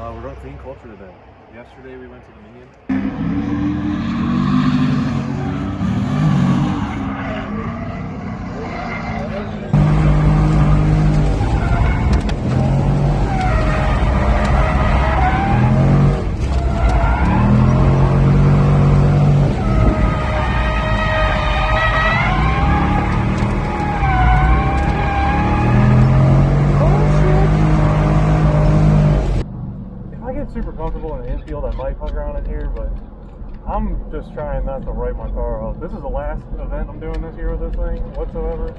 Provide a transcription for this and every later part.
We're going clean culture today. Yesterday we went to Dominion. Super comfortable in the infield. I might fuck around in here, but I'm just trying not to write my car off. This is the last event I'm doing this year with this thing whatsoever.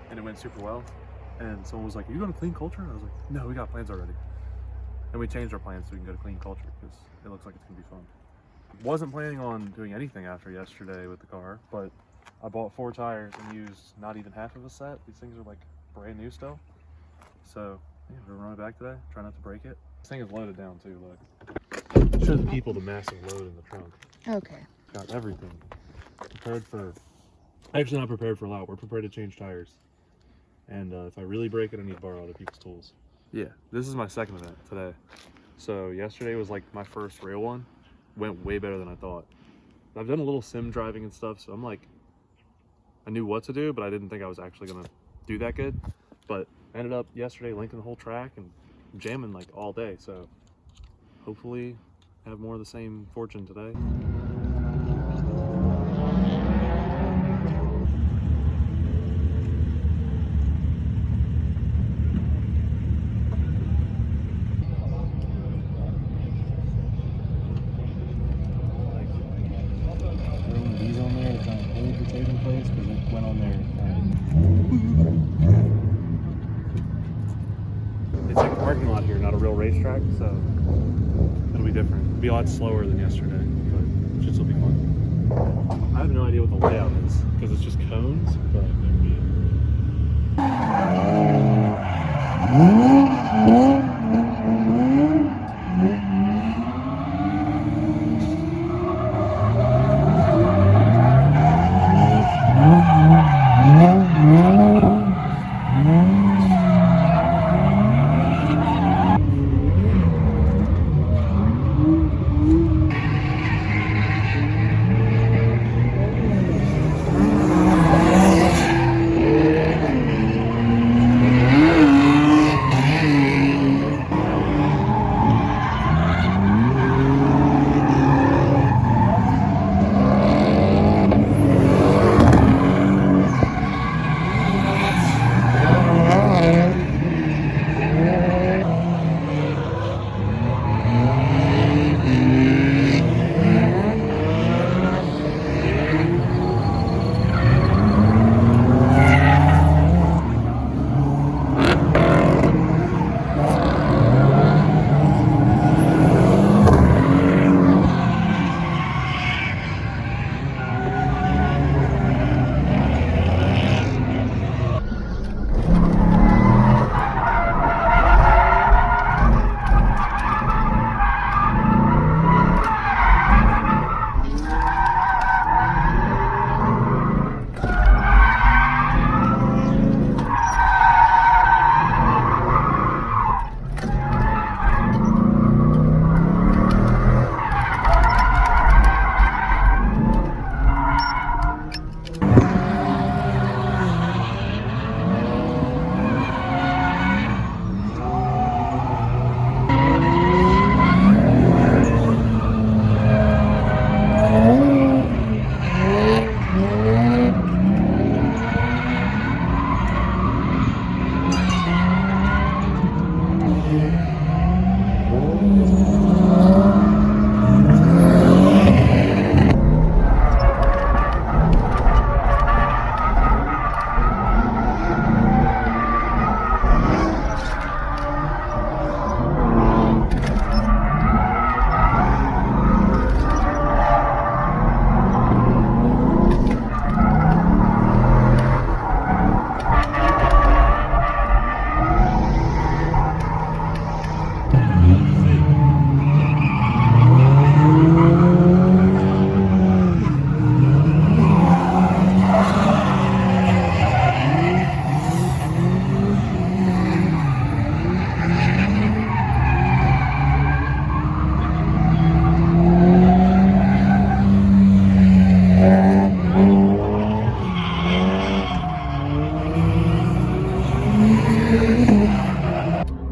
And it went super well. And someone was like, "Are you going to clean culture?" I was like, "No, we got plans already." And we changed our plans so we can go to clean culture because it looks like it's gonna be fun. Wasn't planning on doing anything after yesterday with the car, but I bought 4 tires and used not even half of a set. These things are like brand new still. So yeah, we're gonna run it back today. Try not to break it. This thing is loaded down too, look. Show the people the massive load in the trunk. Okay. Got everything. Prepared for, actually not prepared for a lot. We're prepared to change tires. And if I really break it, I need to borrow other people's tools. Yeah, this is my second event today. So yesterday was like my first real one. Went way better than I thought. I've done a little sim driving and stuff, so I'm like, I knew what to do, but I didn't think I was actually gonna do that good. But I ended up yesterday linking the whole track and jamming like all day, so hopefully have more of the same fortune today. Throwing these on there to kind of hold the tape in place because it went on there. It's like a parking lot here, not a real racetrack, so it'll be different. It'll be a lot slower than yesterday, but it should still be fun. I have no idea what the layout is because it's just cones, but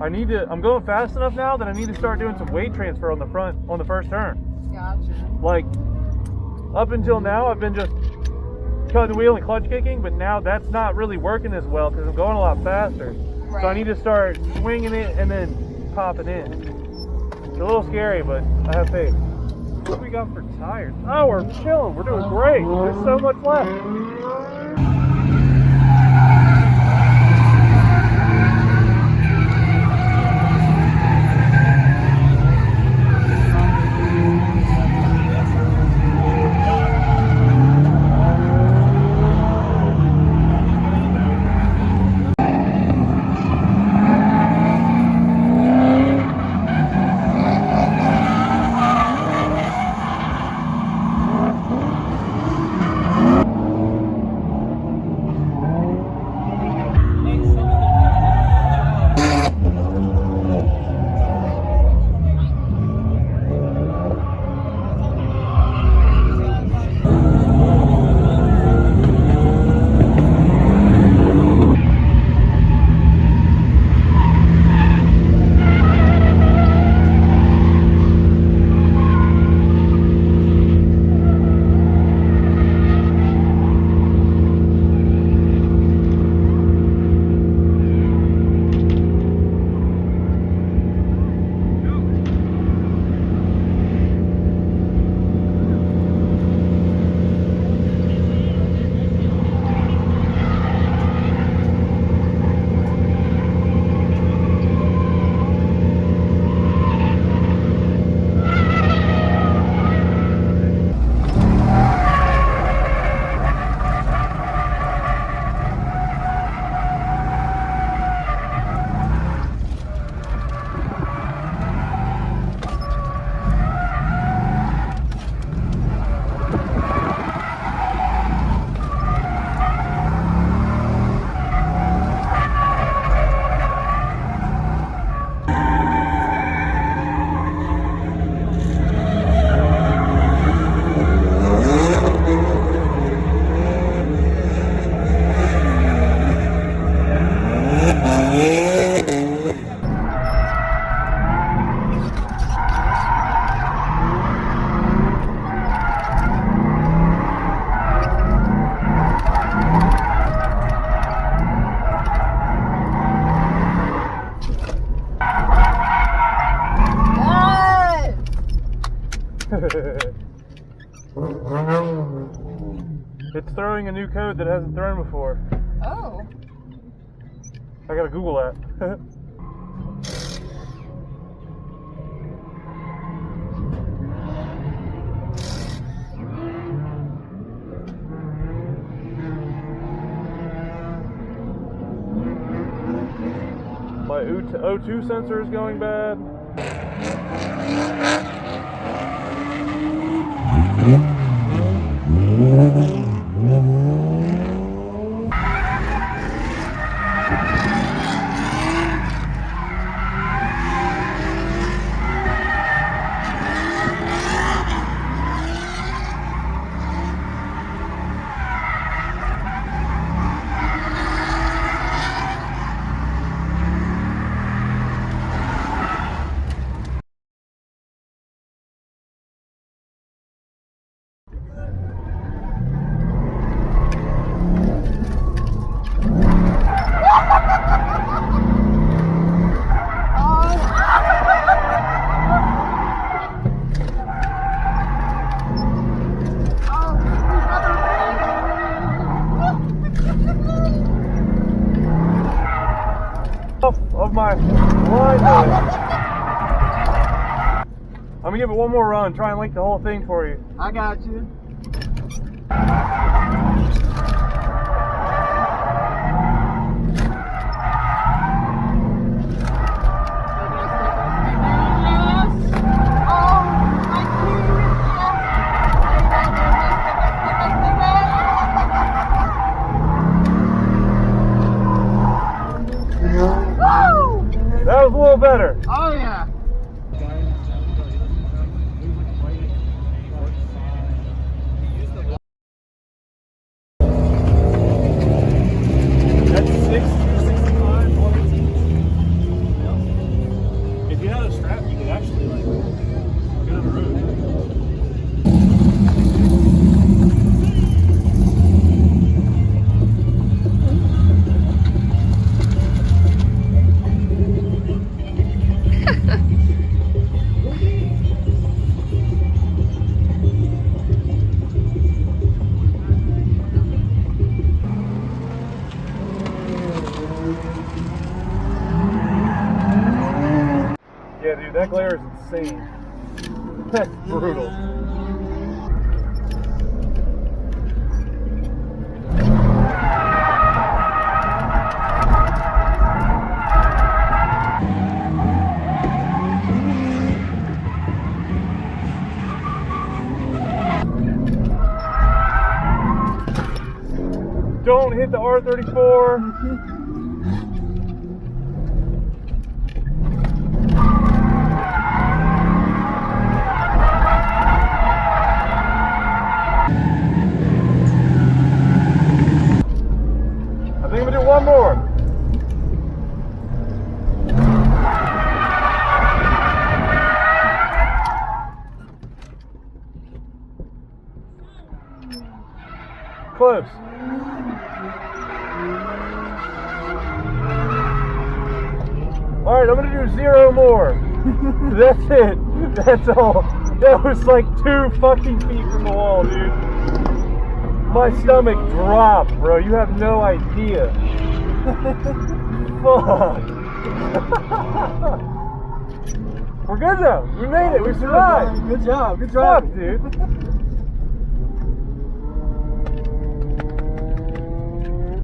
I'm going fast enough now that I need to start doing some weight transfer on the first turn. Gotcha. Like, up until now, I've been just cutting the wheel and clutch kicking, but now that's not really working as well because I'm going a lot faster. Right. So I need to start swinging it and then popping in. It's a little scary, but I have faith. What do we got for tires? Oh, we're chilling. We're doing great. There's so much left. It's throwing a new code that hasn't thrown before. Oh. I gotta Google that. My O2 sensor is going bad. Of my line though. I'm gonna give it one more run, try and link the whole thing for you. I got you. That was a little better. Oh yeah. That's 60, 65, 118. dude, that glare is insane. That's brutal. Don't hit the R34. I think I'm gonna do one more. Close. Alright, I'm gonna do 0 more. That's it. That's all. That was like 2 fucking feet from the wall, dude. My stomach dropped, bro. You have no idea. Fuck. We're good though. We made it. We survived. Good job. Good job. Fuck, dude.